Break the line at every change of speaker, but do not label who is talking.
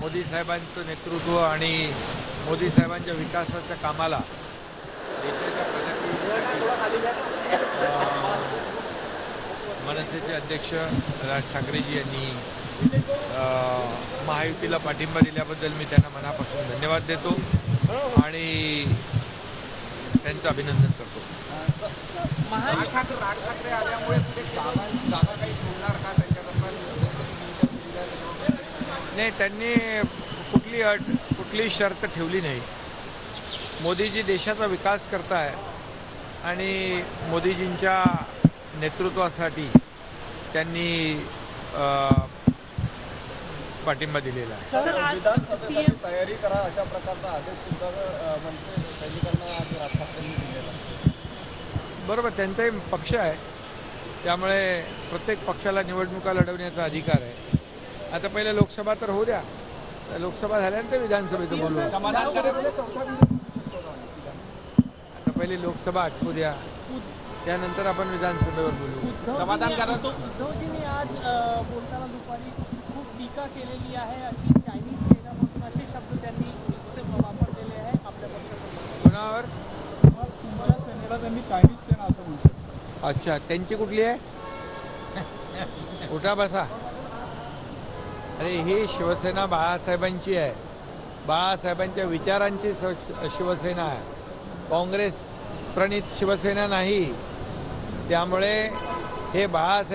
मोदी साहेबांचं नेतृत्व आणि मोदी साहेबांच्या विकासाच्या कामाला देशाच्या प्रगतीसाठी मनसेचे अध्यक्ष राज ठाकरेजी यांनी महायुतीला पाठिंबा दिल्याबद्दल मी त्यांना मनापासून धन्यवाद देतो आणि त्यांचं अभिनंदन करतो.
राज ठाकरे आल्यामुळे जागा काही सोडणार का
नाही, त्यांनी कुठली शर्त ठेवली नाही. मोदीजी देशाचा विकास करताय आणि मोदीजींच्या नेतृत्वासाठी त्यांनी पाठिंबा दिलेला आहे.
विधानसभेसाठी तयारी करा अशा प्रकारचा आदेश सुद्धा मनसे सैनिकांना आज राज ठाकरेंनी दिलेला.
बरोबर, त्यांचाही पक्ष आहे, त्यामुळे प्रत्येक पक्षाला निवडणुका लढवण्याचा अधिकार आहे. आता पहिले लोकसभा तर होऊ द्या, लोकसभा झाल्यानंतर विधानसभेचं बोलू. आता पहिले लोकसभा आटवू द्या, त्यानंतर आपण विधानसभेवर बोलू.
उद्धवजींनी आज बोलताना दुपारी खूप टीका केलेली आहे. अशी चायनीज सेना म्हणून असे शब्द त्यांनी वापरलेले आहे आपल्या पक्षाकडून.
कोणावर?
तुमच्या सेनेला त्यांनी चायनीज सेना असं म्हणतात.
अच्छा, त्यांची कुठली आहे? उठा बसा. अरे, ही शिवसेना बाळासाहेबांची आहे, बाळासाहेबांच्या विचारांची शिवसेना आहे, काँग्रेस प्रणित शिवसेना नाही. त्यामुळे हे बाळासाहेब